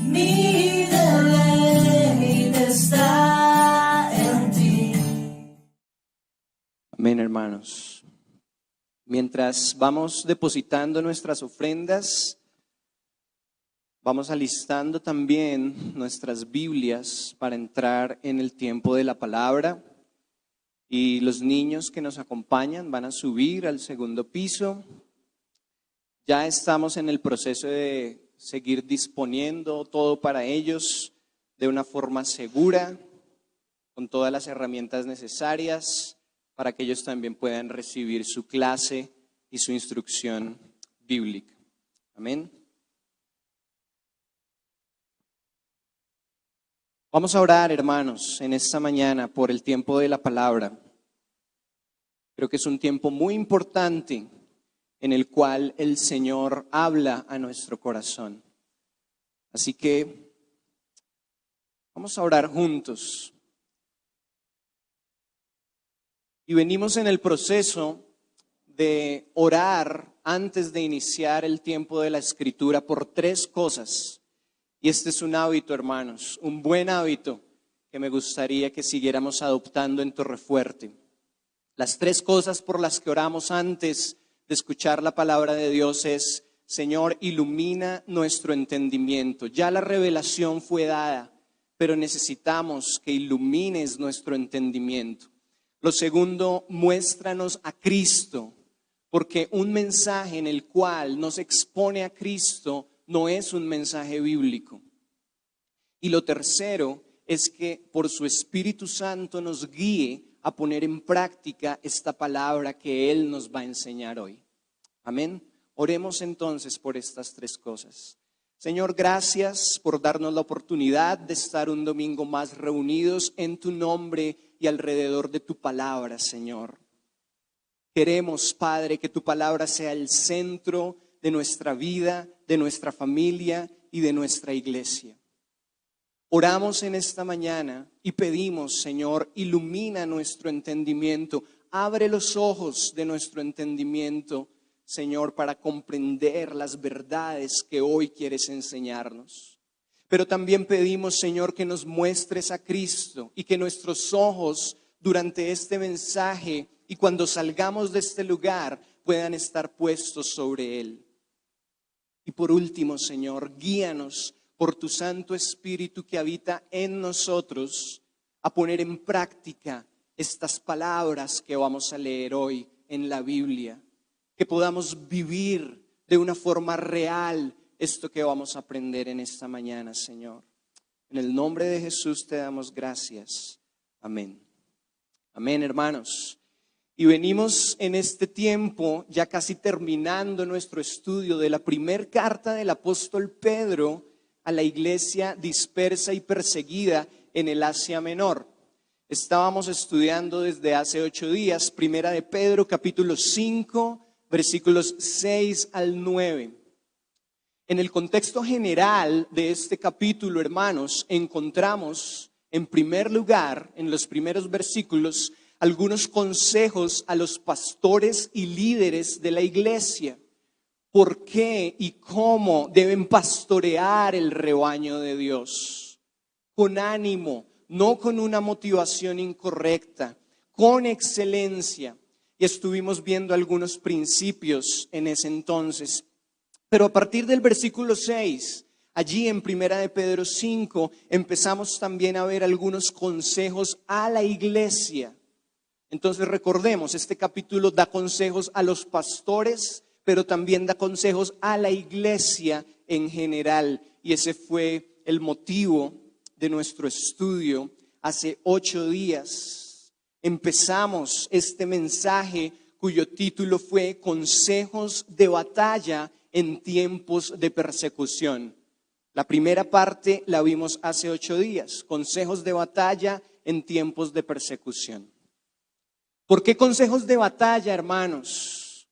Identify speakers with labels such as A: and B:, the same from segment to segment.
A: Mi deleite está en ti.
B: Amén, hermanos. Mientras vamos depositando nuestras ofrendas, vamos alistando también nuestras Biblias para entrar en el tiempo de la palabra. Y los niños que nos acompañan van a subir al segundo piso. Ya estamos en el proceso de seguir disponiendo todo para ellos de una forma segura, con todas las herramientas necesarias para que ellos también puedan recibir su clase y su instrucción bíblica. Amén. Vamos a orar, hermanos, en esta mañana por el tiempo de la palabra. Creo que es un tiempo muy importante en el cual el Señor habla a nuestro corazón. Así que vamos a orar juntos. Y venimos en el proceso de orar antes de iniciar el tiempo de la Escritura por tres cosas. Y este es un hábito, hermanos, un buen hábito que me gustaría que siguiéramos adoptando en Torrefuerte. Las tres cosas por las que oramos antes de escuchar la palabra de Dios es: Señor, ilumina nuestro entendimiento. Ya la revelación fue dada, pero necesitamos que ilumines nuestro entendimiento. Lo segundo, muéstranos a Cristo, porque un mensaje en el cual nos expone a Cristo no es un mensaje bíblico. Y lo tercero es que por su Espíritu Santo nos guíe a poner en práctica esta palabra que Él nos va a enseñar hoy. Amén. Oremos entonces por estas tres cosas. Señor, gracias por darnos la oportunidad de estar un domingo más reunidos en tu nombre y alrededor de tu palabra, Señor. Queremos, Padre, que tu palabra sea el centro de nuestra vida, de nuestra familia y de nuestra iglesia. Oramos en esta mañana y pedimos, Señor, ilumina nuestro entendimiento, abre los ojos de nuestro entendimiento, Señor, para comprender las verdades que hoy quieres enseñarnos. Pero también pedimos, Señor, que nos muestres a Cristo y que nuestros ojos durante este mensaje y cuando salgamos de este lugar puedan estar puestos sobre Él. Y por último, Señor, guíanos por tu Santo Espíritu que habita en nosotros a poner en práctica estas palabras que vamos a leer hoy en la Biblia. Que podamos vivir de una forma real esto que vamos a aprender en esta mañana, Señor. En el nombre de Jesús te damos gracias. Amén. Amén, hermanos. Y venimos en este tiempo ya casi terminando nuestro estudio de la primera carta del apóstol Pedro a la iglesia dispersa y perseguida en el Asia Menor. Estábamos estudiando desde hace 8 días, primera de Pedro, capítulo 5, versículos 6 al 9. En el contexto general de este capítulo, hermanos, encontramos en primer lugar, en los primeros versículos, algunos consejos a los pastores y líderes de la iglesia. ¿Por qué y cómo deben pastorear el rebaño de Dios? Con ánimo, no con una motivación incorrecta, con excelencia. Y estuvimos viendo algunos principios en ese entonces. Pero a partir del versículo 6, allí en primera de Pedro 5, empezamos también a ver algunos consejos a la iglesia. Entonces recordemos, este capítulo da consejos a los pastores, pero también da consejos a la iglesia en general. Y ese fue el motivo de nuestro estudio hace 8 días. Empezamos este mensaje cuyo título fue Consejos de batalla en tiempos de persecución. La primera parte la vimos hace 8 días, consejos de batalla en tiempos de persecución. ¿Por qué consejos de batalla, hermanos?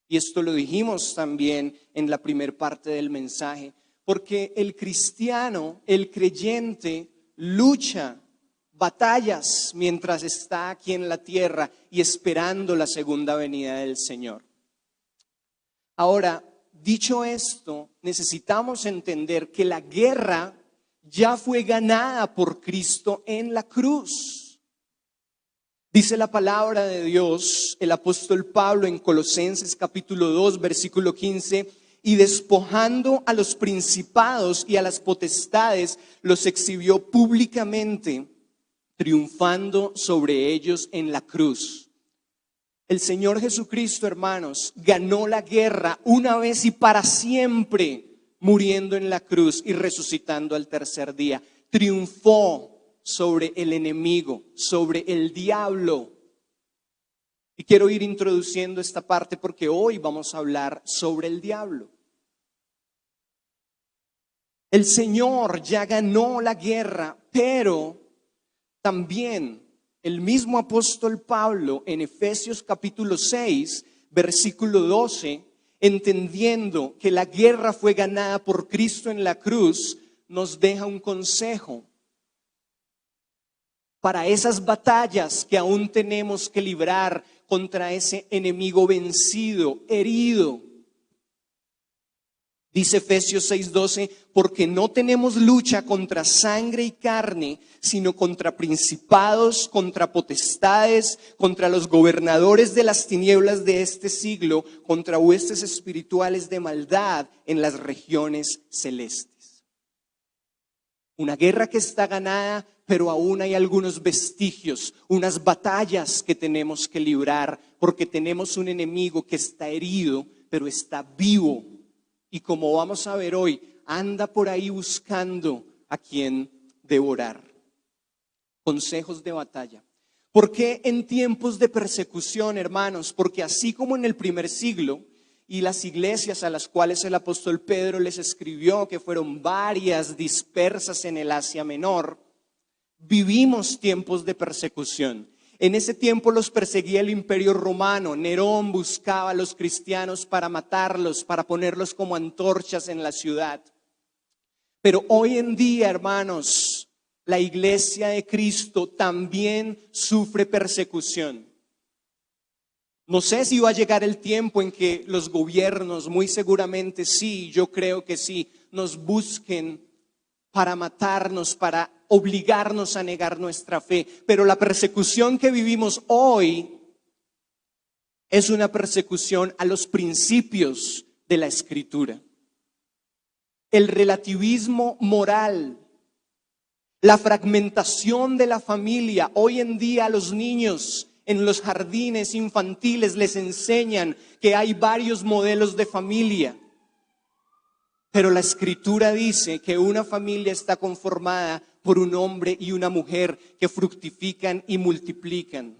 B: Y esto lo dijimos también en la primera parte del mensaje. Porque el cristiano, el creyente, lucha batallas mientras está aquí en la tierra y esperando la segunda venida del Señor. Ahora, dicho esto, necesitamos entender que la guerra ya fue ganada por Cristo en la cruz. Dice la palabra de Dios, el apóstol Pablo en Colosenses capítulo 2, versículo 15, y despojando a los principados y a las potestades, los exhibió públicamente, triunfando sobre ellos en la cruz. El Señor Jesucristo, hermanos, ganó la guerra una vez y para siempre, muriendo en la cruz y resucitando al tercer día. Triunfó sobre el enemigo, sobre el diablo. Y quiero ir introduciendo esta parte porque hoy vamos a hablar sobre el diablo. El Señor ya ganó la guerra, pero también el mismo apóstol Pablo en Efesios capítulo 6, versículo 12, entendiendo que la guerra fue ganada por Cristo en la cruz, nos deja un consejo para esas batallas que aún tenemos que librar contra ese enemigo vencido, herido. Dice Efesios 6:12, porque no tenemos lucha contra sangre y carne, sino contra principados, contra potestades, contra los gobernadores de las tinieblas de este siglo, contra huestes espirituales de maldad en las regiones celestes. Una guerra que está ganada, pero aún hay algunos vestigios, unas batallas que tenemos que librar, porque tenemos un enemigo que está herido, pero está vivo. Y como vamos a ver hoy, anda por ahí buscando a quien devorar. Consejos de batalla. ¿Por qué en tiempos de persecución, hermanos? Porque así como en el primer siglo, y las iglesias a las cuales el apóstol Pedro les escribió, que fueron varias dispersas en el Asia Menor, vivimos tiempos de persecución. En ese tiempo los perseguía el Imperio Romano. Nerón buscaba a los cristianos para matarlos, para ponerlos como antorchas en la ciudad. Pero hoy en día, hermanos, la iglesia de Cristo también sufre persecución. No sé si va a llegar el tiempo en que los gobiernos, muy seguramente sí, yo creo que sí, nos busquen para matarnos, para obligarnos a negar nuestra fe. Pero la persecución que vivimos hoy es una persecución a los principios de la Escritura. El relativismo moral, la fragmentación de la familia. Hoy en día a los niños en los jardines infantiles les enseñan que hay varios modelos de familia. Pero la Escritura dice que una familia está conformada por un hombre y una mujer que fructifican y multiplican.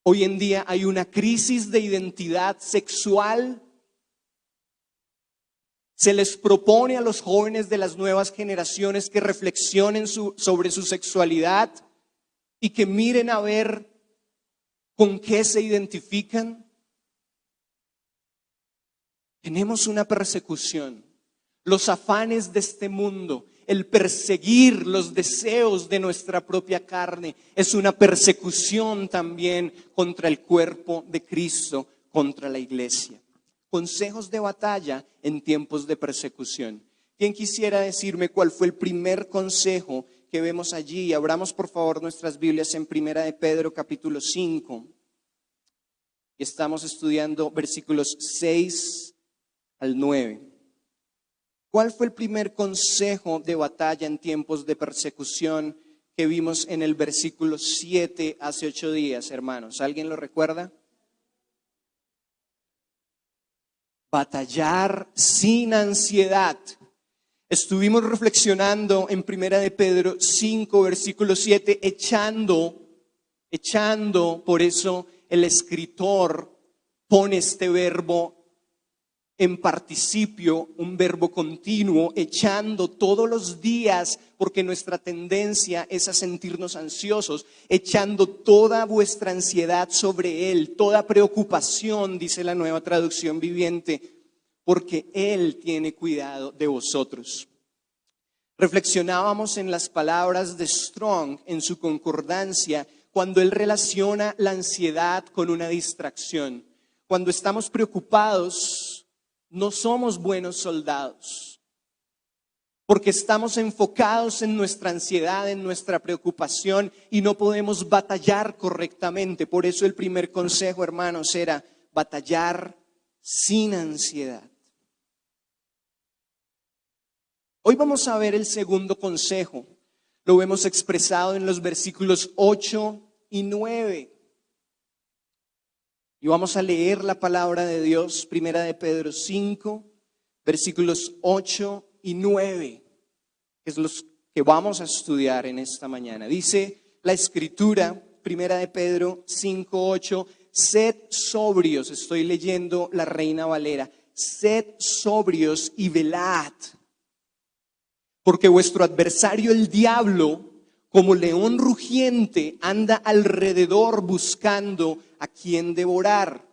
B: Hoy en día hay una crisis de identidad sexual. Se les propone a los jóvenes de las nuevas generaciones que reflexionen sobre su sexualidad y que miren a ver con qué se identifican. Tenemos una persecución, los afanes de este mundo, el perseguir los deseos de nuestra propia carne, es una persecución también contra el cuerpo de Cristo, contra la iglesia. Consejos de batalla en tiempos de persecución. ¿Quién quisiera decirme cuál fue el primer consejo que vemos allí? Abramos por favor nuestras Biblias en Primera de Pedro capítulo 5. Y estamos estudiando versículos 6 al 9. ¿Cuál fue el primer consejo de batalla en tiempos de persecución que vimos en el versículo 7 hace 8 días, hermanos? ¿Alguien lo recuerda? Batallar sin ansiedad. Estuvimos reflexionando en Primera de Pedro 5, versículo 7, echando, por eso el escritor pone este verbo en participio, un verbo continuo, echando todos los días, porque nuestra tendencia es a sentirnos ansiosos, echando toda vuestra ansiedad sobre Él, toda preocupación, dice la Nueva Traducción Viviente, porque Él tiene cuidado de vosotros. Reflexionábamos en las palabras de Strong en su concordancia, cuando él relaciona la ansiedad con una distracción. cuando estamos preocupados, no somos buenos soldados, porque estamos enfocados en nuestra ansiedad, en nuestra preocupación y no podemos batallar correctamente. Por eso el primer consejo, hermanos, era batallar sin ansiedad. Hoy vamos a ver el segundo consejo. Lo vemos expresado en los versículos 8 y 9. Y vamos a leer la palabra de Dios, primera de Pedro 5, versículos 8 y 9, que es los que vamos a estudiar en esta mañana. Dice la Escritura, primera de Pedro 5, 8, sed sobrios, estoy leyendo la Reina Valera, sed sobrios y velad, porque vuestro adversario el diablo, como león rugiente, anda alrededor buscando a quien devorar.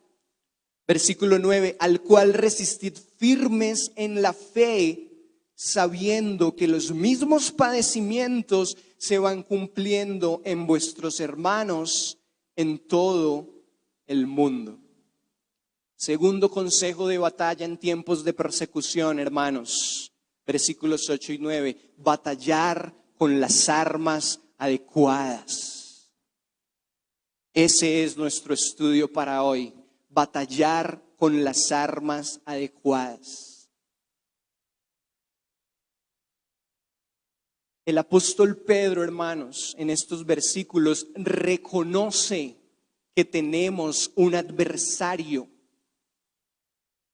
B: Versículo 9, al cual resistid firmes en la fe, sabiendo que los mismos padecimientos se van cumpliendo en vuestros hermanos en todo el mundo. Segundo consejo de batalla en tiempos de persecución, hermanos. Versículos 8 y 9, batallar con las armas adecuadas. Ese es nuestro estudio para hoy, batallar con las armas adecuadas. El apóstol Pedro, hermanos, en estos versículos reconoce que tenemos un adversario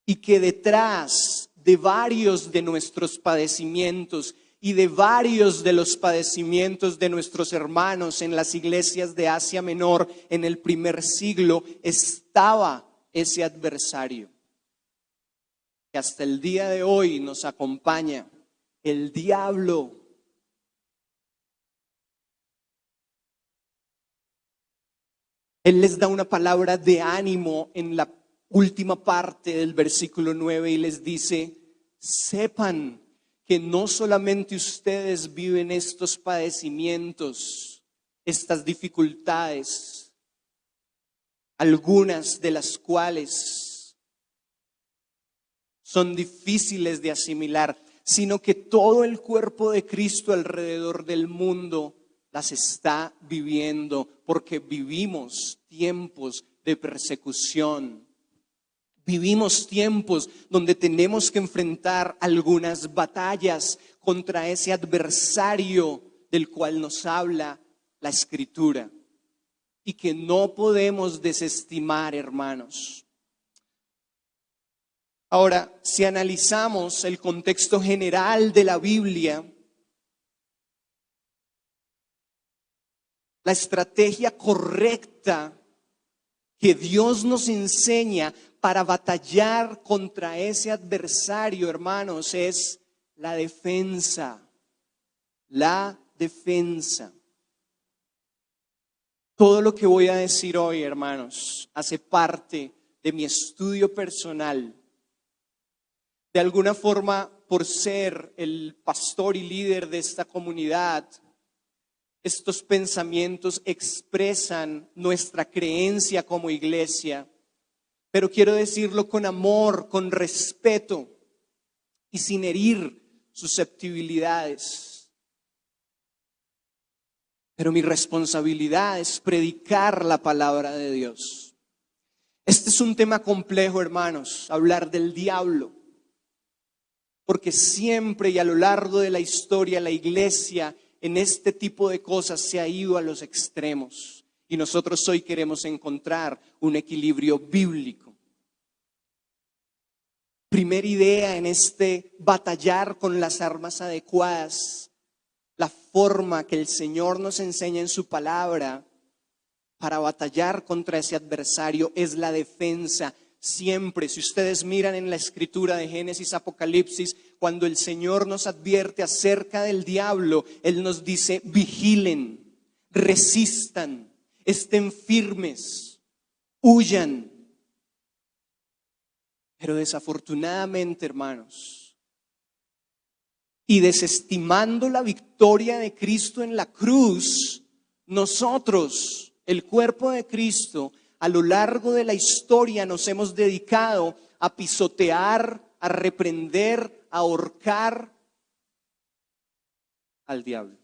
B: y que detrás de varios de nuestros padecimientos y de varios de los padecimientos de nuestros hermanos en las iglesias de Asia Menor en el primer siglo estaba ese adversario que hasta el día de hoy nos acompaña, el diablo. Él les da una palabra de ánimo en la última parte del versículo 9 y les dice, sepan que no solamente ustedes viven estos padecimientos, estas dificultades, algunas de las cuales son difíciles de asimilar, sino que todo el cuerpo de Cristo alrededor del mundo las está viviendo, porque vivimos tiempos de persecución. Vivimos tiempos donde tenemos que enfrentar algunas batallas contra ese adversario del cual nos habla la Escritura y que no podemos desestimar, hermanos. Ahora, si analizamos el contexto general de la Biblia, la estrategia correcta que Dios nos enseña para batallar contra ese adversario, hermanos, es la defensa. La defensa. Todo lo que voy a decir hoy, hermanos, hace parte de mi estudio personal. De alguna forma, por ser el pastor y líder de esta comunidad, estos pensamientos expresan nuestra creencia como iglesia, pero quiero decirlo con amor, con respeto y sin herir susceptibilidades. Pero mi responsabilidad es predicar la palabra de Dios. Este es un tema complejo, hermanos, hablar del diablo, porque siempre y a lo largo de la historia la iglesia en este tipo de cosas se ha ido a los extremos y nosotros hoy queremos encontrar un equilibrio bíblico. Primera idea en este batallar con las armas adecuadas, la forma que el Señor nos enseña en su palabra para batallar contra ese adversario es la defensa. Siempre, si ustedes miran en la escritura de Génesis, Apocalipsis, cuando el Señor nos advierte acerca del diablo, Él nos dice, vigilen, resistan, estén firmes, huyan. Pero desafortunadamente, hermanos, y desestimando la victoria de Cristo en la cruz, nosotros, el cuerpo de Cristo, A lo largo de la historia nos hemos dedicado a pisotear, a reprender, a ahorcar al diablo.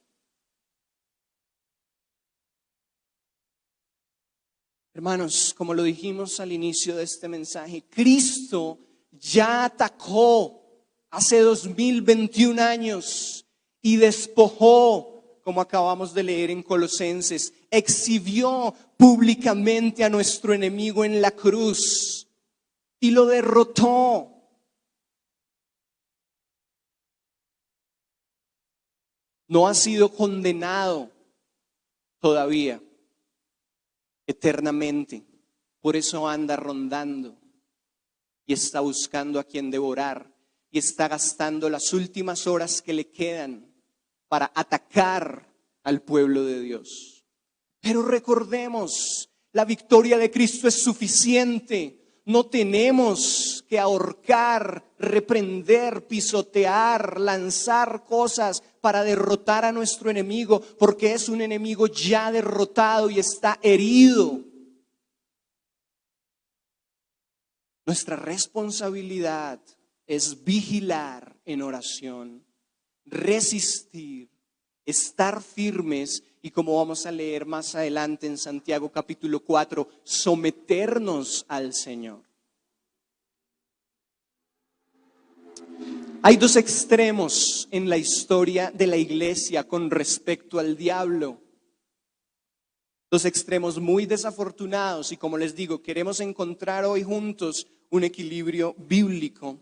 B: Hermanos, como lo dijimos al inicio de este mensaje, Cristo ya atacó hace 2021 años y despojó, como acabamos de leer en Colosenses, exhibió públicamente a nuestro enemigo en la cruz y lo derrotó. No ha sido condenado todavía eternamente. Por eso anda rondando y está buscando a quien devorar y está gastando las últimas horas que le quedan para atacar al pueblo de Dios. Pero recordemos, la victoria de Cristo es suficiente. No tenemos que ahorcar, reprender, pisotear, lanzar cosas para derrotar a nuestro enemigo, porque es un enemigo ya derrotado y está herido. Nuestra responsabilidad es vigilar en oración, resistir, estar firmes y, como vamos a leer más adelante en Santiago capítulo 4, someternos al Señor. Hay dos extremos en la historia de la iglesia con respecto al diablo. Dos extremos muy desafortunados y, como les digo, queremos encontrar hoy juntos un equilibrio bíblico.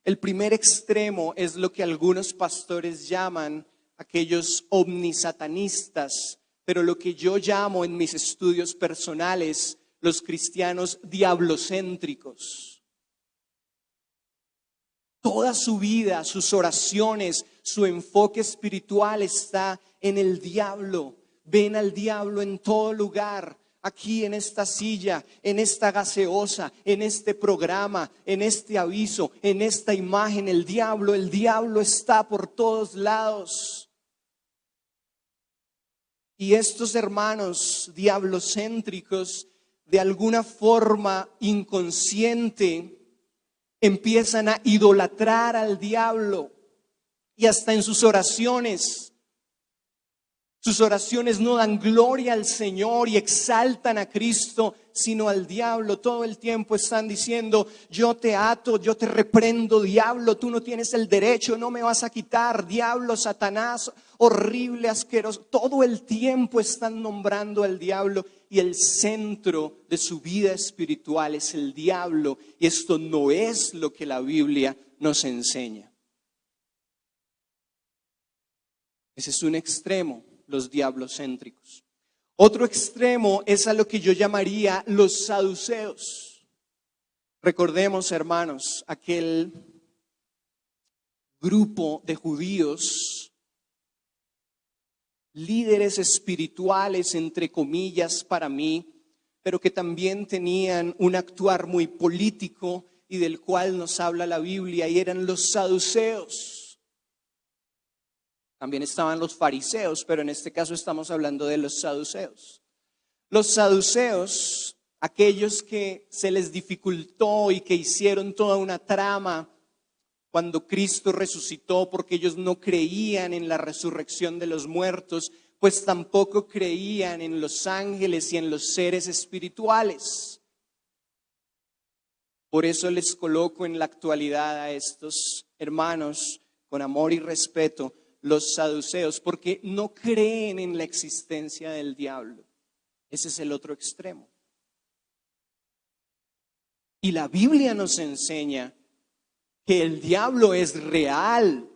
B: El primer extremo es lo que algunos pastores llaman aquellos omnisatanistas, pero lo que yo llamo en mis estudios personales los cristianos diablocéntricos. Toda su vida, sus oraciones, su enfoque espiritual está en el diablo. Ven al diablo en todo lugar, aquí en esta silla, en esta gaseosa, en este programa, en este aviso, en esta imagen. El diablo está por todos lados. Y estos hermanos diablocéntricos, de alguna forma inconsciente, empiezan a idolatrar al diablo y hasta en sus oraciones no dan gloria al Señor y exaltan a Cristo, sino al diablo. Todo el tiempo están diciendo: yo te ato, yo te reprendo, diablo, tú no tienes el derecho, no me vas a quitar, diablo, Satanás, horrible, asqueroso. Todo el tiempo están nombrando al diablo y el centro de su vida espiritual es el diablo. Y esto no es lo que la Biblia nos enseña. Ese es un extremo, los diablocéntricos. Otro extremo es a lo que yo llamaría los saduceos. Recordemos, hermanos, aquel grupo de judíos, líderes espirituales, entre comillas, para mí, pero que también tenían un actuar muy político y del cual nos habla la Biblia, y eran los saduceos. También estaban los fariseos, pero en este caso estamos hablando de los saduceos. Los saduceos, aquellos que se les dificultó y que hicieron toda una trama cuando Cristo resucitó, porque ellos no creían en la resurrección de los muertos, pues tampoco creían en los ángeles y en los seres espirituales. Por eso les coloco en la actualidad a estos hermanos con amor y respeto, los saduceos, porque no creen en la existencia del diablo. Ese es el otro extremo. Y la Biblia nos enseña que el diablo es real.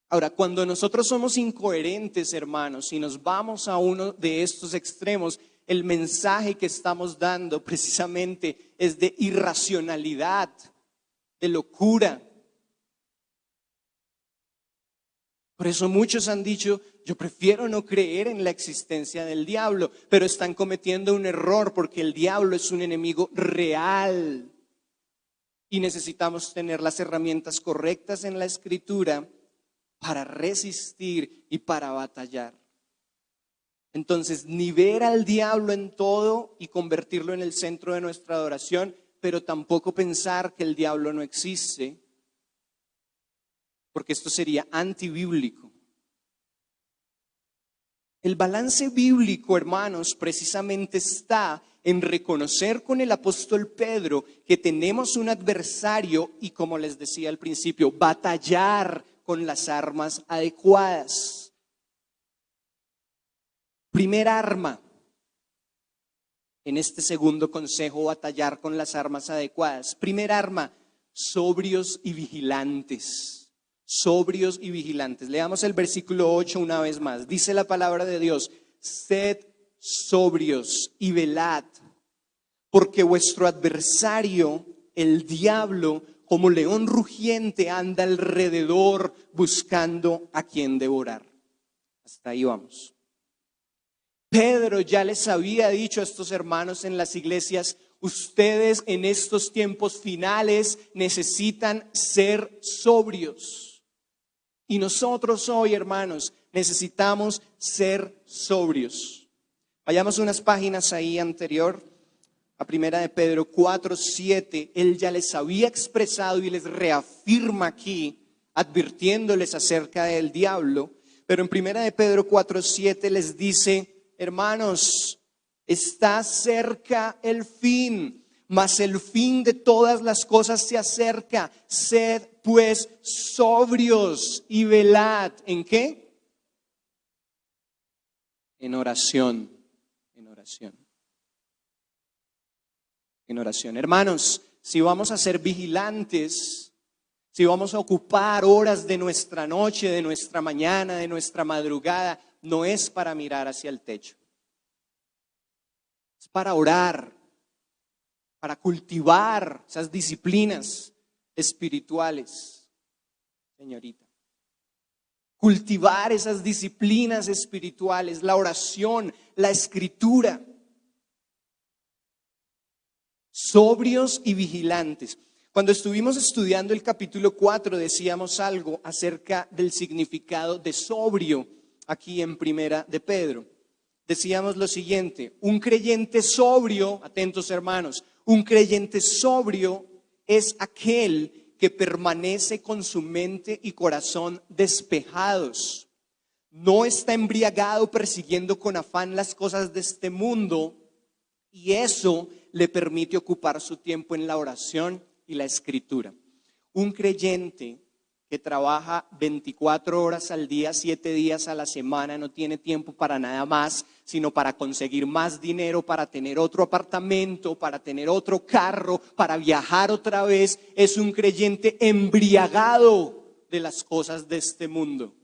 B: Ahora, cuando nosotros somos incoherentes, hermanos, y nos vamos a uno de estos extremos, el mensaje que estamos dando precisamente es de irracionalidad, de locura. Por eso muchos han dicho: yo prefiero no creer en la existencia del diablo, pero están cometiendo un error, porque el diablo es un enemigo real y necesitamos tener las herramientas correctas en la Escritura para resistir y para batallar. Entonces, ni ver al diablo en todo y convertirlo en el centro de nuestra adoración, pero tampoco pensar que el diablo no existe, porque esto sería antibíblico. El balance bíblico, hermanos, precisamente está en reconocer con el apóstol Pedro que tenemos un adversario y, como les decía al principio, batallar con las armas adecuadas. Primer arma en este segundo consejo, batallar con las armas adecuadas. Primer arma, sobrios y vigilantes. Sobrios y vigilantes. Leamos el versículo 8 una vez más. Dice la palabra de Dios: sed sobrios y velad, porque vuestro adversario, el diablo, como león rugiente, anda alrededor buscando a quien devorar. Hasta ahí vamos. Pedro ya les había dicho a estos hermanos en las iglesias: ustedes en estos tiempos finales necesitan ser sobrios. Y nosotros hoy, hermanos, necesitamos ser sobrios. Vayamos unas páginas ahí anterior, a primera de Pedro 4:7. Él ya les había expresado y les reafirma aquí, advirtiéndoles acerca del diablo. Pero en primera de Pedro 4:7 les dice: hermanos, está cerca el fin, mas el fin de todas las cosas se acerca. Sed pues sobrios y velad. ¿En qué? En oración, en oración. En oración. Hermanos, si vamos a ser vigilantes, si vamos a ocupar horas de nuestra noche, de nuestra mañana, de nuestra madrugada, no es para mirar hacia el techo. Es para orar, para cultivar esas disciplinas espirituales, señorita. Cultivar esas disciplinas espirituales, la oración, la escritura. Sobrios y vigilantes. Cuando estuvimos estudiando el capítulo 4 decíamos algo acerca del significado de sobrio aquí en primera de Pedro. Decíamos lo siguiente: un creyente sobrio, atentos hermanos, un creyente sobrio es aquel que permanece con su mente y corazón despejados. No está embriagado persiguiendo con afán las cosas de este mundo, y eso le permite ocupar su tiempo en la oración y la escritura. Un creyente que trabaja 24 horas al día, 7 días a la semana, no tiene tiempo para nada más, sino para conseguir más dinero, para tener otro apartamento, para tener otro carro, para viajar otra vez. Es un creyente embriagado de las cosas de este mundo,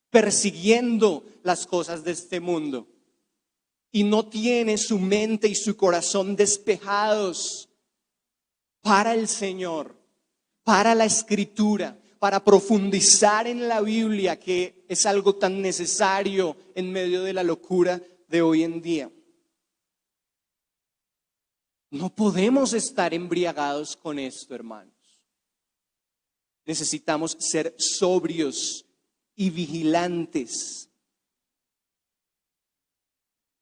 B: persiguiendo las cosas de este mundo. Y no tiene su mente y su corazón despejados para el Señor, para la escritura, para profundizar en la Biblia, que es algo tan necesario en medio de la locura de hoy en día. No podemos estar embriagados con esto, hermanos. Necesitamos ser sobrios y vigilantes.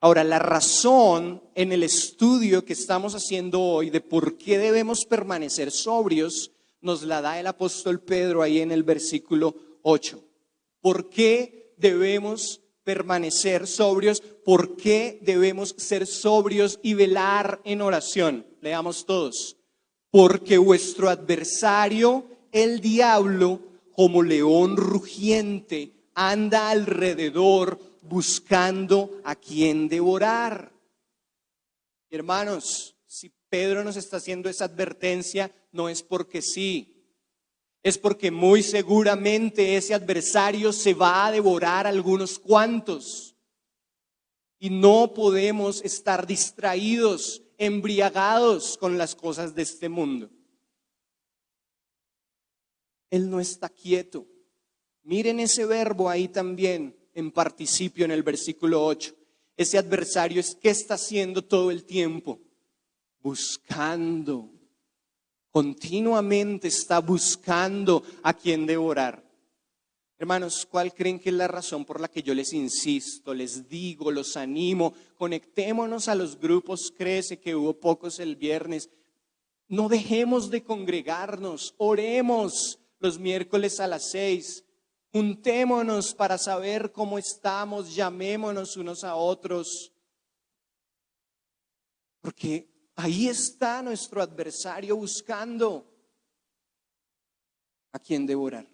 B: Ahora, la razón en el estudio que estamos haciendo hoy de por qué debemos permanecer sobrios nos la da el apóstol Pedro ahí en el versículo 8. ¿Por qué debemos permanecer sobrios? ¿Por qué debemos ser sobrios y velar en oración? Leamos todos. Porque vuestro adversario, el diablo, como león rugiente, anda alrededor buscando a quien devorar. Hermanos, si Pedro nos está haciendo esa advertencia, no es porque sí, es porque muy seguramente ese adversario se va a devorar a algunos cuantos. Y no podemos estar distraídos, embriagados con las cosas de este mundo. Él no está quieto. Miren ese verbo ahí también en participio en el versículo 8. Ese adversario es ¿qué está haciendo todo el tiempo? Buscando. Continuamente está buscando a quien devorar. Hermanos, ¿cuál creen que es la razón por la que yo les insisto, les digo, los animo? Conectémonos a los grupos Crece, que hubo pocos el viernes. No dejemos de congregarnos, oremos los miércoles a las 6. Juntémonos para saber cómo estamos, llamémonos unos a otros. Porque ahí está nuestro adversario buscando a quien devorar.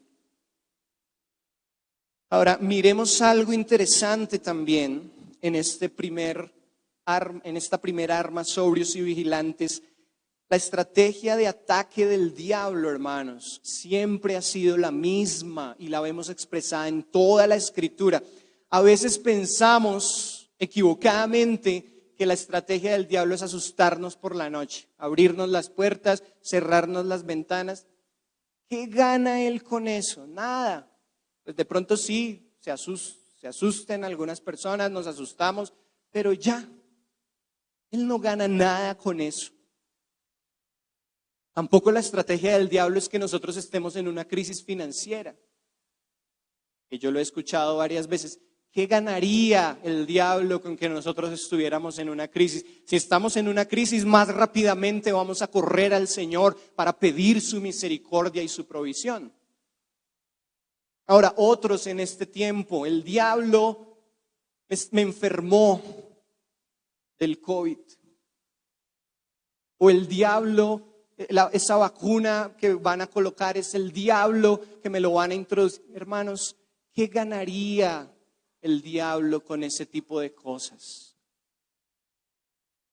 B: Ahora, miremos algo interesante también en esta primera arma, sobrios y vigilantes. La estrategia de ataque del diablo, hermanos, siempre ha sido la misma y la vemos expresada en toda la Escritura. A veces pensamos equivocadamente que la estrategia del diablo es asustarnos por la noche, abrirnos las puertas, cerrarnos las ventanas. ¿Qué gana él con eso? Nada. Pues de pronto sí, se asusten algunas personas, nos asustamos, pero ya, él no gana nada con eso. Tampoco la estrategia del diablo es que nosotros estemos en una crisis financiera. Que yo lo he escuchado varias veces. ¿Qué ganaría el diablo con que nosotros estuviéramos en una crisis? Si estamos en una crisis, más rápidamente vamos a correr al Señor para pedir su misericordia y su provisión. Ahora, otros en este tiempo, el diablo me enfermó del COVID. O el diablo, esa vacuna que van a colocar es el diablo que me lo van a introducir. Hermanos, ¿qué ganaría el diablo con ese tipo de cosas?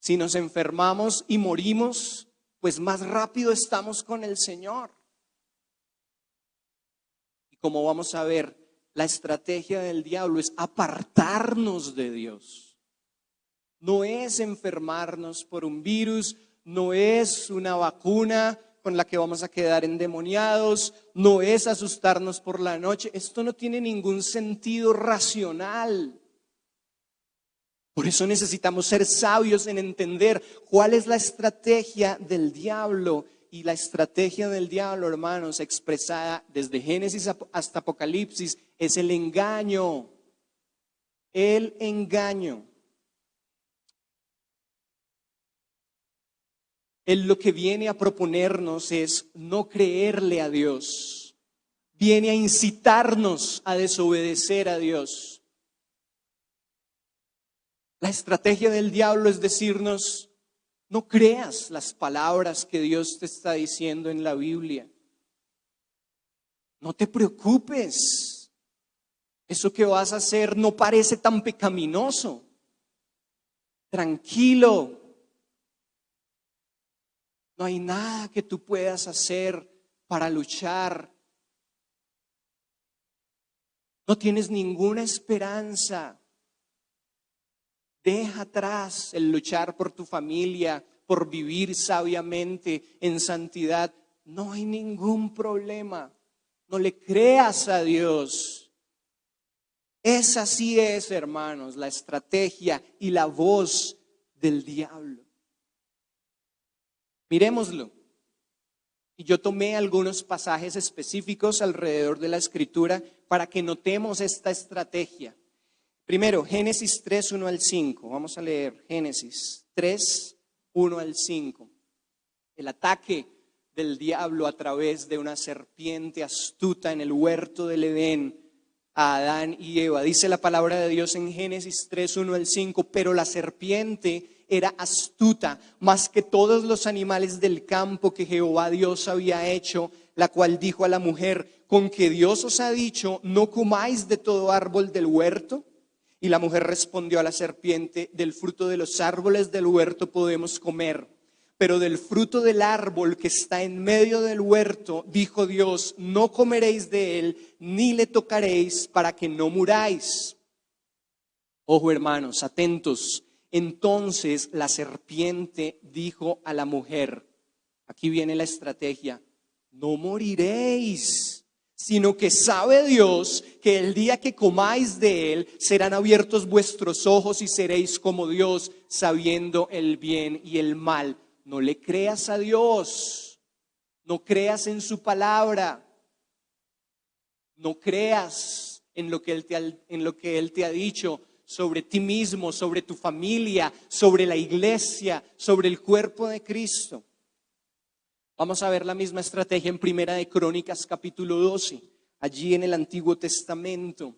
B: Si nos enfermamos y morimos, pues más rápido estamos con el Señor. Y como vamos a ver, la estrategia del diablo es apartarnos de Dios. No es enfermarnos por un virus, no es una vacuna con la que vamos a quedar endemoniados, no es asustarnos por la noche. Esto no tiene ningún sentido racional. Por eso necesitamos ser sabios en entender cuál es la estrategia del diablo. Y la estrategia del diablo, hermanos, expresada desde Génesis hasta Apocalipsis, es el engaño. El engaño. Él lo que viene a proponernos es no creerle a Dios. Viene a incitarnos a desobedecer a Dios. La estrategia del diablo es decirnos, no creas las palabras que Dios te está diciendo en la Biblia. No te preocupes. Eso que vas a hacer no parece tan pecaminoso. Tranquilo. No hay nada que tú puedas hacer para luchar. No tienes ninguna esperanza. Deja atrás el luchar por tu familia, por vivir sabiamente en santidad. No hay ningún problema. No le creas a Dios. Esa sí es, hermanos, la estrategia y la voz del diablo. Miremoslo. Y yo tomé algunos pasajes específicos alrededor de la Escritura para que notemos esta estrategia. Primero, Génesis 3, 1 al 5. Vamos a leer Génesis 3, 1 al 5. El ataque del diablo a través de una serpiente astuta en el huerto del Edén a Adán y Eva. Dice la palabra de Dios en Génesis 3, 1 al 5. Pero la serpiente era astuta más que todos los animales del campo que Jehová Dios había hecho, la cual dijo a la mujer, ¿con que Dios os ha dicho, no comáis de todo árbol del huerto? Y la mujer respondió a la serpiente, del fruto de los árboles del huerto podemos comer, pero del fruto del árbol que está en medio del huerto, dijo Dios, no comeréis de él, ni le tocaréis para que no muráis. Ojo, hermanos, atentos. Entonces la serpiente dijo a la mujer, aquí viene la estrategia, no moriréis, sino que sabe Dios que el día que comáis de él serán abiertos vuestros ojos y seréis como Dios, sabiendo el bien y el mal. No le creas a Dios, no creas en su palabra, No creas en lo que Él te ha dicho sobre ti mismo, sobre tu familia, sobre la iglesia, sobre el cuerpo de Cristo. Vamos a ver la misma estrategia en Primera de Crónicas capítulo 12, allí en el Antiguo Testamento,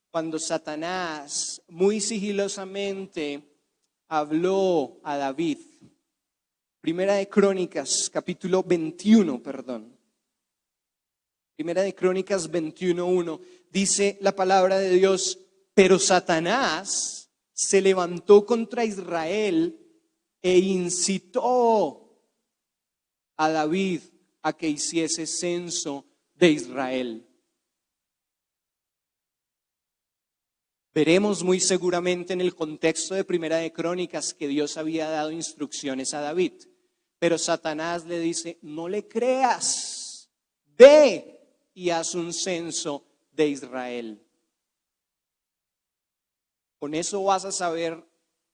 B: cuando Satanás muy sigilosamente habló a David. Primera de Crónicas capítulo 21, perdón. Primera de Crónicas 21:1 dice la palabra de Dios: pero Satanás se levantó contra Israel e incitó a David a que hiciese censo de Israel. Veremos muy seguramente en el contexto de Primera de Crónicas que Dios había dado instrucciones a David, pero Satanás le dice: no le creas, ve y haz un censo de Israel. Con eso vas a saber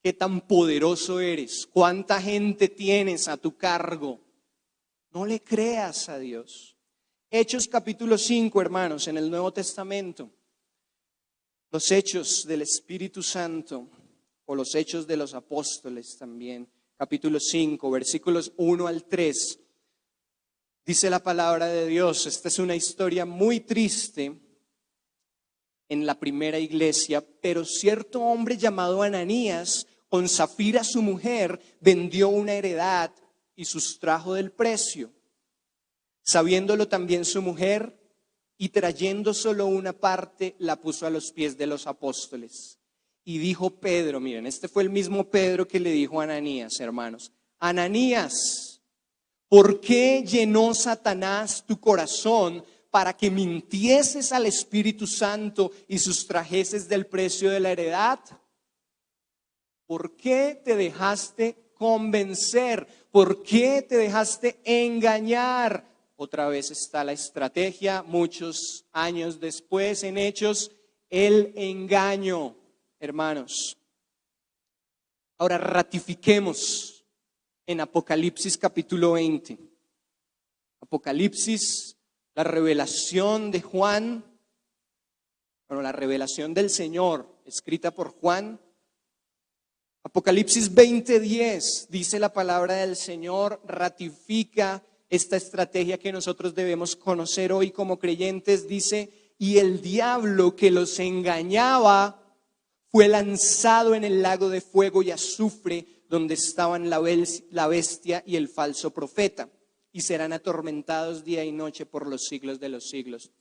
B: qué tan poderoso eres, cuánta gente tienes a tu cargo. No le creas a Dios. Hechos capítulo 5, hermanos, en el Nuevo Testamento. Los hechos del Espíritu Santo, o los hechos de los apóstoles también. Capítulo 5, versículos 1 al 3. Dice la palabra de Dios. Esta es una historia muy triste en la primera iglesia, pero cierto hombre llamado Ananías, con Zafira su mujer, vendió una heredad y sustrajo del precio. Sabiéndolo también su mujer, y trayendo solo una parte, la puso a los pies de los apóstoles. Y dijo Pedro, miren, este fue el mismo Pedro que le dijo a Ananías, hermanos: Ananías, ¿por qué llenó Satanás tu corazón para que mintieses al Espíritu Santo y sustrajeses del precio de la heredad? ¿Por qué te dejaste convencer? ¿Por qué te dejaste engañar? Otra vez está la estrategia, muchos años después en Hechos, el engaño, hermanos. Ahora ratifiquemos en Apocalipsis capítulo 20. Apocalipsis, la revelación de Juan, la revelación del Señor, escrita por Juan. Apocalipsis 20:10, dice la palabra del Señor, ratifica esta estrategia que nosotros debemos conocer hoy como creyentes. Dice: y el diablo que los engañaba fue lanzado en el lago de fuego y azufre, donde estaban la bestia y el falso profeta, y serán atormentados día y noche por los siglos de los siglos.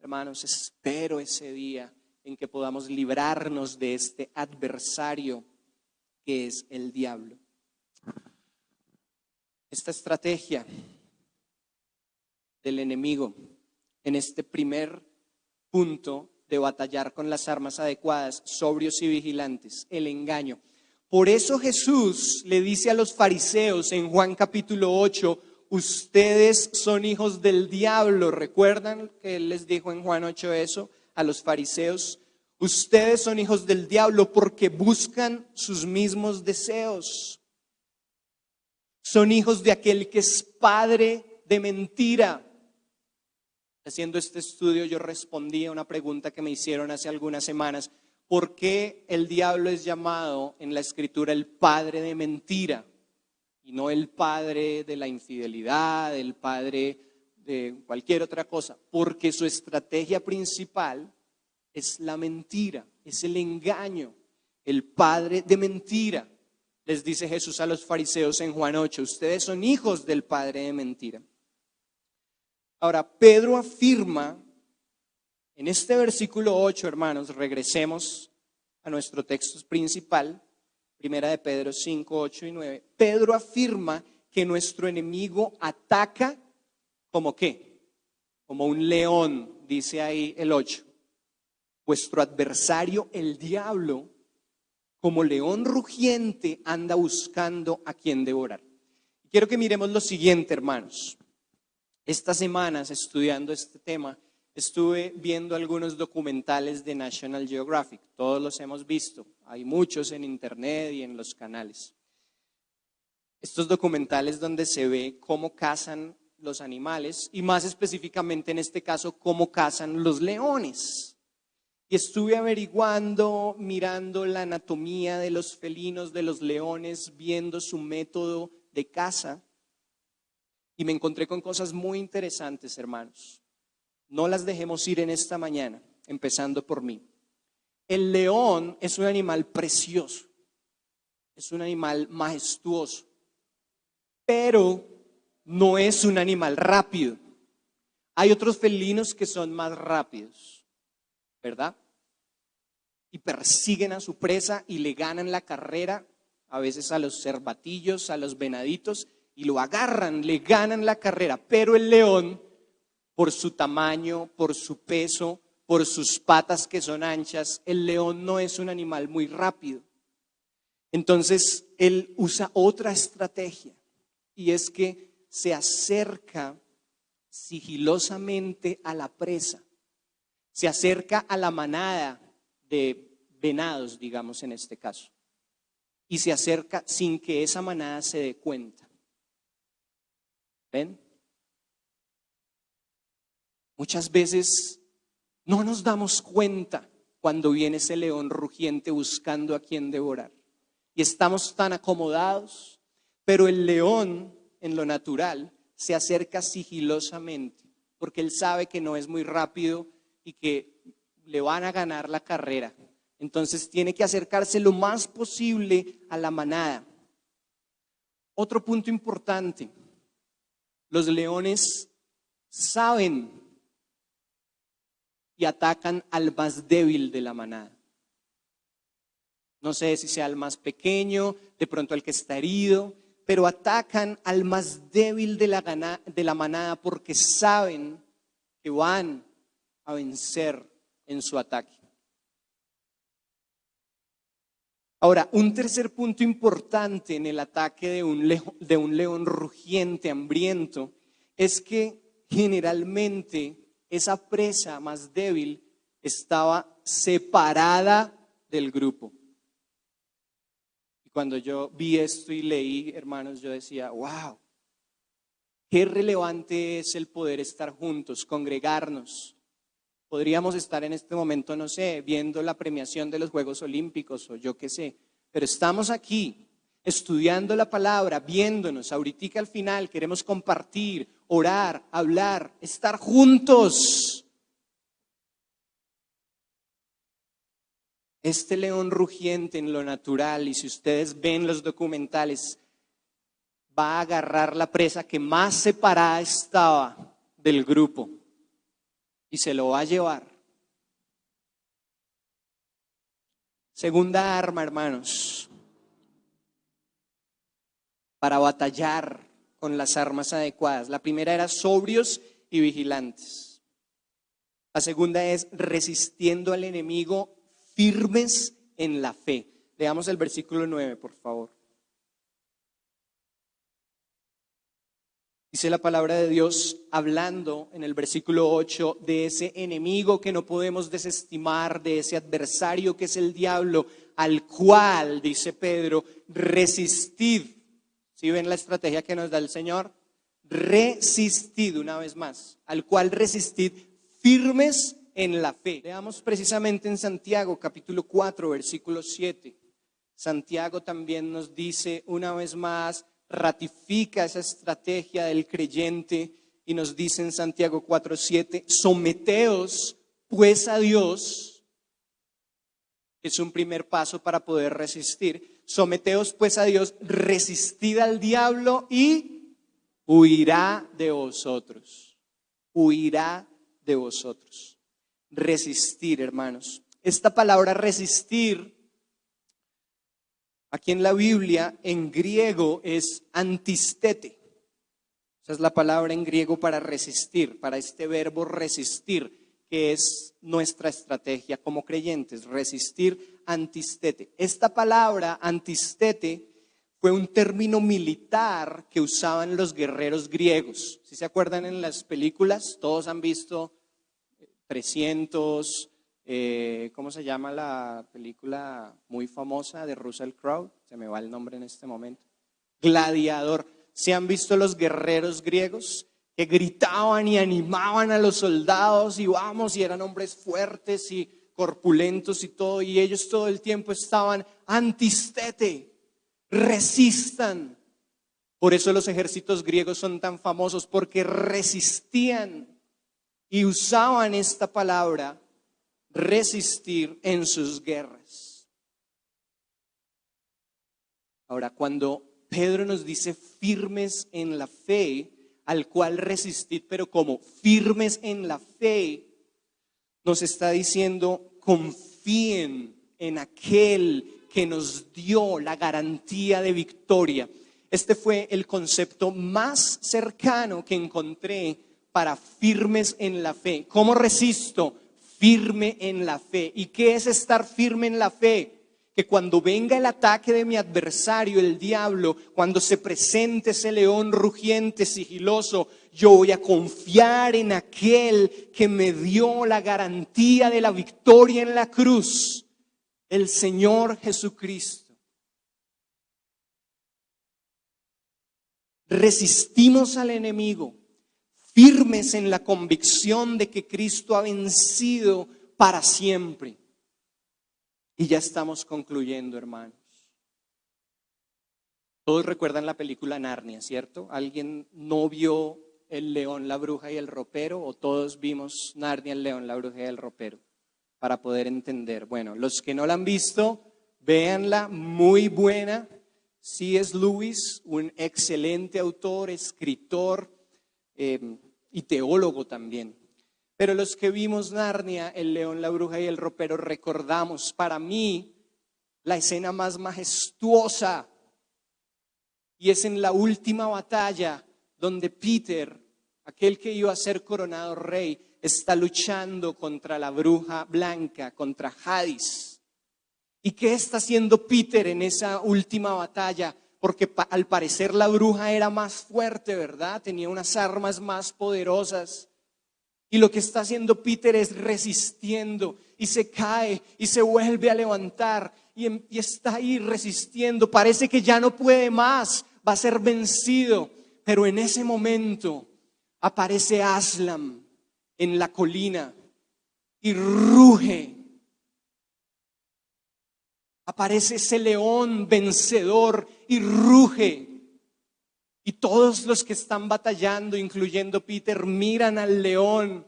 B: Hermanos, espero ese día en que podamos librarnos de este adversario que es el diablo. Esta estrategia del enemigo en este primer punto de batallar con las armas adecuadas, sobrios y vigilantes, el engaño. Por eso Jesús le dice a los fariseos en Juan capítulo 8: ustedes son hijos del diablo. ¿Recuerdan que él les dijo en Juan 8 eso a los fariseos? Ustedes son hijos del diablo porque buscan sus mismos deseos. Son hijos de aquel que es padre de mentira. Haciendo este estudio yo respondí a una pregunta que me hicieron hace algunas semanas: ¿por qué el diablo es llamado en la Escritura el padre de mentira y no el padre de la infidelidad, el padre de cualquier otra cosa? Porque su estrategia principal es la mentira, es el engaño, el padre de mentira. Les dice Jesús a los fariseos en Juan 8: ustedes son hijos del padre de mentira. Ahora, Pedro afirma en este versículo 8, hermanos, regresemos a nuestro texto principal, primera de Pedro 5, 8 y 9. Pedro afirma que nuestro enemigo ataca como ¿qué? Como un león, dice ahí el 8. Vuestro adversario, el diablo, como león rugiente, anda buscando a quien devorar. Quiero que miremos lo siguiente, hermanos. Estas semanas, estudiando este tema, estuve viendo algunos documentales de National Geographic. Todos los hemos visto. Hay muchos en internet y en los canales. Estos documentales donde se ve cómo cazan los animales y más específicamente en este caso cómo cazan los leones. Y estuve averiguando, mirando la anatomía de los felinos, de los leones, viendo su método de caza y me encontré con cosas muy interesantes, hermanos. No las dejemos ir en esta mañana, empezando por mí. El león es un animal precioso, es un animal majestuoso, pero no es un animal rápido. Hay otros felinos que son más rápidos, ¿verdad? Y persiguen a su presa y le ganan la carrera, a veces a los cervatillos, a los venaditos, y lo agarran, le ganan la carrera. Pero el león, por su tamaño, por su peso, por sus patas que son anchas, el león no es un animal muy rápido. Entonces, él usa otra estrategia, y es que se acerca sigilosamente a la presa, se acerca a la manada de venados, digamos en este caso, y se acerca sin que esa manada se dé cuenta. ¿Ven? Muchas veces no nos damos cuenta cuando viene ese león rugiente buscando a quien devorar. Y estamos tan acomodados, pero el león en lo natural se acerca sigilosamente, porque él sabe que no es muy rápido y que le van a ganar la carrera. Entonces tiene que acercarse lo más posible a la manada. Otro punto importante, los leones saben y atacan al más débil de la manada. No sé si sea el más pequeño, de pronto al que está herido, pero atacan al más débil de la manada porque saben que van a vencer en su ataque. Ahora, un tercer punto importante en el ataque de un león rugiente, hambriento, es que generalmente esa presa más débil estaba separada del grupo. Y cuando yo vi esto y leí, hermanos, yo decía, wow, qué relevante es el poder estar juntos, congregarnos. Podríamos estar en este momento, no sé, viendo la premiación de los Juegos Olímpicos o yo qué sé, pero estamos aquí estudiando la palabra, viéndonos. Ahorita al final queremos compartir, orar, hablar, estar juntos. Este león rugiente en lo natural, y si ustedes ven los documentales, va a agarrar la presa que más separada estaba del grupo y se lo va a llevar. Segunda arma, hermanos, para batallar con las armas adecuadas. La primera era sobrios y vigilantes. La segunda es resistiendo al enemigo, firmes en la fe. Leamos el versículo 9, por favor. Dice la palabra de Dios, hablando en el versículo 8 de ese enemigo que no podemos desestimar, de ese adversario que es el diablo, al cual, dice Pedro, resistid. ¿Sí ven la estrategia que nos da el Señor? Resistid, una vez más, al cual resistid firmes en la fe. Leamos precisamente en Santiago capítulo 4, versículo 7. Santiago también nos dice una vez más, ratifica esa estrategia del creyente y nos dice en Santiago 4:7, someteos pues a Dios. Es un primer paso para poder resistir. Someteos pues a Dios, resistid al diablo y huirá de vosotros. Huirá de vosotros. Resistir, hermanos. Esta palabra resistir, aquí en la Biblia, en griego es antistete. Esa es la palabra en griego para resistir, para este verbo resistir, que es nuestra estrategia como creyentes, resistir, antistete. Esta palabra antistete fue un término militar que usaban los guerreros griegos. ¿Sí se acuerdan en las películas? Todos han visto 300, ¿cómo se llama la película muy famosa de Russell Crowe? Se me va el nombre en este momento. Gladiador. ¿Se han visto los guerreros griegos? que gritaban y animaban a los soldados y vamos, y eran hombres fuertes y corpulentos y todo, y ellos todo el tiempo estaban antistete, resistan. Por eso los ejércitos griegos son tan famosos, porque resistían y usaban esta palabra, resistir, en sus guerras. Ahora, cuando Pedro nos dice firmes en la fe, al cual resistid, pero como firmes en la fe, nos está diciendo confíen en aquel que nos dio la garantía de victoria. Este fue el concepto más cercano que encontré para firmes en la fe. ¿Cómo resisto? Firme en la fe. ¿Y qué es estar firme en la fe? Que cuando venga el ataque de mi adversario, el diablo, cuando se presente ese león rugiente, sigiloso, yo voy a confiar en aquel que me dio la garantía de la victoria en la cruz, el Señor Jesucristo. Resistimos al enemigo, firmes en la convicción de que Cristo ha vencido para siempre. Y ya estamos concluyendo, hermanos. Todos recuerdan la película Narnia, ¿cierto? ¿Alguien no vio El León, la Bruja y el Ropero? ¿O todos vimos Narnia, el León, la Bruja y el Ropero? Para poder entender. Bueno, los que no la han visto, véanla, muy buena. C.S. Lewis, un excelente autor, escritor y teólogo también. Pero los que vimos Narnia, el león, la bruja y el ropero, recordamos para mí la escena más majestuosa, y es en la última batalla donde Peter, aquel que iba a ser coronado rey, está luchando contra la bruja blanca, contra Hades. ¿Y qué está haciendo Peter en esa última batalla? Porque al parecer la bruja era más fuerte, ¿verdad? Tenía unas armas más poderosas. Y lo que está haciendo Peter es resistiendo, y se cae y se vuelve a levantar y está ahí resistiendo. Parece que ya no puede más, va a ser vencido. Pero en ese momento aparece Aslan en la colina y ruge. Aparece ese león vencedor y ruge. Y todos los que están batallando, incluyendo Peter, miran al león.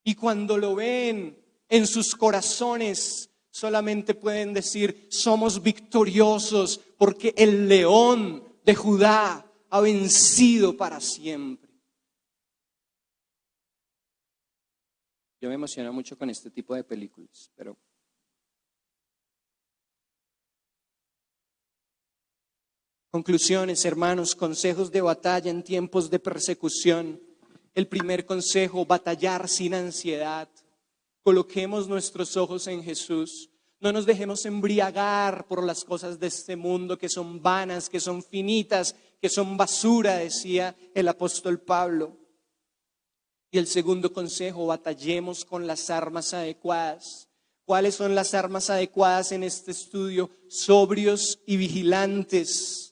B: Y cuando lo ven, en sus corazones solamente pueden decir: somos victoriosos porque el león de Judá ha vencido para siempre. Yo me emociono mucho con este tipo de películas, pero conclusiones, hermanos, consejos de batalla en tiempos de persecución. El primer consejo: batallar sin ansiedad. Coloquemos nuestros ojos en Jesús. No nos dejemos embriagar por las cosas de este mundo, que son vanas, que son finitas, que son basura, decía el apóstol Pablo. Y el segundo consejo: batallemos con las armas adecuadas. ¿Cuáles son las armas adecuadas en este estudio? Sobrios y vigilantes.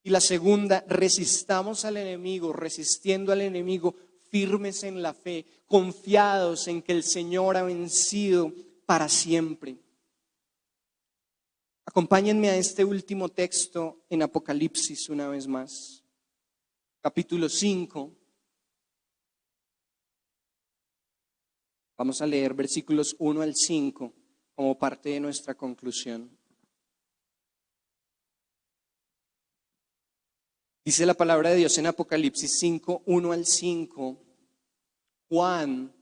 B: Y la segunda: resistamos al enemigo, resistiendo al enemigo, firmes en la fe, confiados en que el Señor ha vencido para siempre. Acompáñenme a este último texto en Apocalipsis una vez más, capítulo 5. Vamos a leer versículos 1 al 5 como parte de nuestra conclusión. Dice la palabra de Dios en Apocalipsis 5, 1 al 5. Juan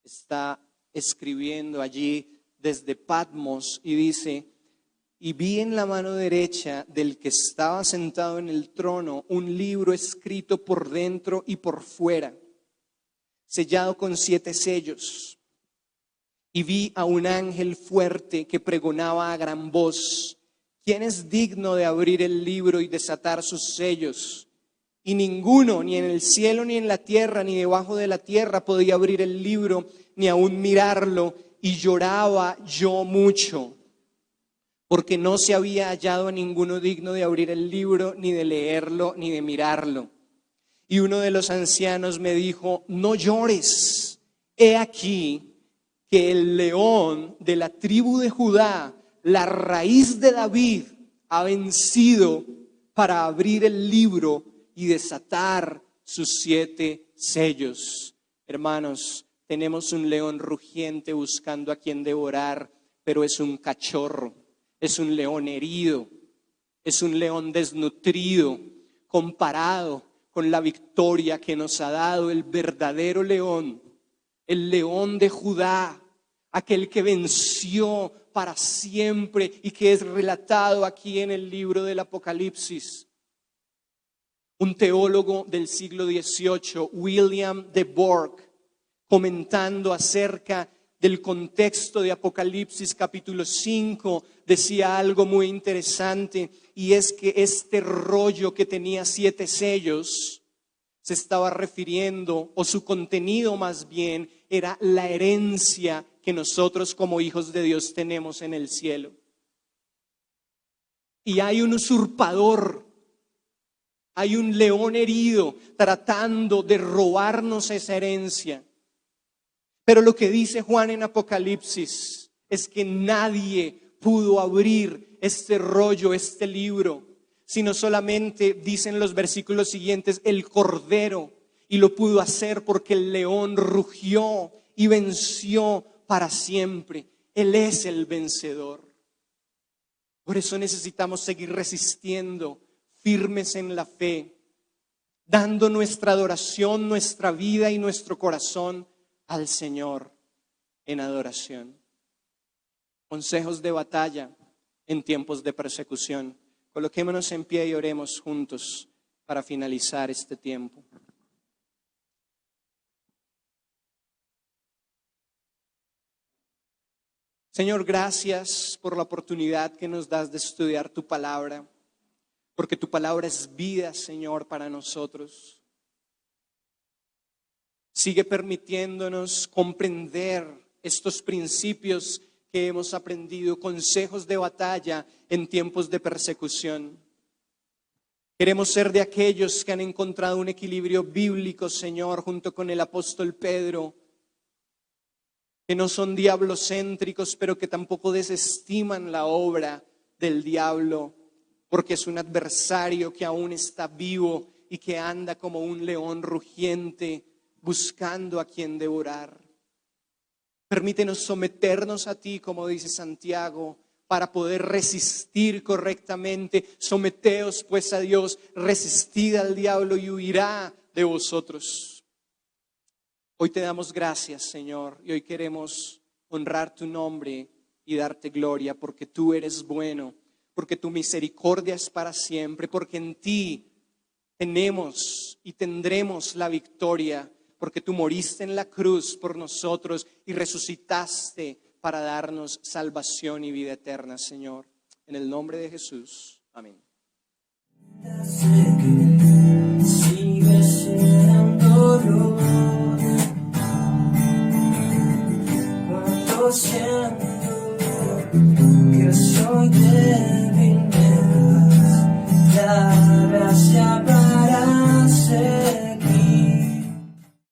B: está escribiendo allí desde Patmos y dice: y vi en la mano derecha del que estaba sentado en el trono un libro escrito por dentro y por fuera, sellado con 7 sellos. Y vi a un ángel fuerte que pregonaba a gran voz: ¿quién es digno de abrir el libro y desatar sus sellos? Y ninguno, ni en el cielo, ni en la tierra, ni debajo de la tierra, podía abrir el libro, ni aún mirarlo. Y lloraba yo mucho, porque no se había hallado a ninguno digno de abrir el libro, ni de leerlo, ni de mirarlo. Y uno de los ancianos me dijo, no llores, he aquí que el león de la tribu de Judá, la raíz de David, ha vencido para abrir el libro y desatar sus 7 sellos. Hermanos, tenemos un león rugiente buscando a quien devorar, pero es un cachorro, es un león herido, es un león desnutrido comparado con la victoria que nos ha dado el verdadero león, el león de Judá, aquel que venció para siempre y que es relatado aquí en el libro del Apocalipsis. Un teólogo del siglo XVIII, William de Bork, comentando acerca del contexto de Apocalipsis capítulo 5, decía algo muy interesante, y es que este rollo que tenía 7 sellos se estaba refiriendo, o su contenido más bien, era la herencia que nosotros como hijos de Dios tenemos en el cielo. Y hay un usurpador, hay un león herido tratando de robarnos esa herencia. Pero lo que dice Juan en Apocalipsis es que nadie pudo abrir este rollo, este libro, sino solamente, dicen los versículos siguientes, el Cordero, y lo pudo hacer porque el león rugió y venció para siempre. Él es el vencedor. Por eso necesitamos seguir resistiendo, firmes en la fe, dando nuestra adoración, nuestra vida y nuestro corazón al Señor en adoración. Consejos de batalla en tiempos de persecución. Coloquémonos en pie y oremos juntos para finalizar este tiempo. Señor, gracias por la oportunidad que nos das de estudiar tu palabra, porque tu palabra es vida, Señor, para nosotros. Sigue permitiéndonos comprender estos principios que hemos aprendido, consejos de batalla en tiempos de persecución. Queremos ser de aquellos que han encontrado un equilibrio bíblico, Señor, junto con el apóstol Pedro, que no son diablocéntricos, pero que tampoco desestiman la obra del diablo, porque es un adversario que aún está vivo y que anda como un león rugiente buscando a quien devorar. Permítenos someternos a ti, como dice Santiago, para poder resistir correctamente. Someteos pues a Dios, resistid al diablo y huirá de vosotros. Hoy te damos gracias, Señor, y hoy queremos honrar tu nombre y darte gloria, porque tú eres bueno, porque tu misericordia es para siempre, porque en ti tenemos y tendremos la victoria, porque tú moriste en la cruz por nosotros y resucitaste para darnos salvación y vida eterna, Señor. En el nombre de Jesús. Amén.
A: Sigue siendo Dios. Cuando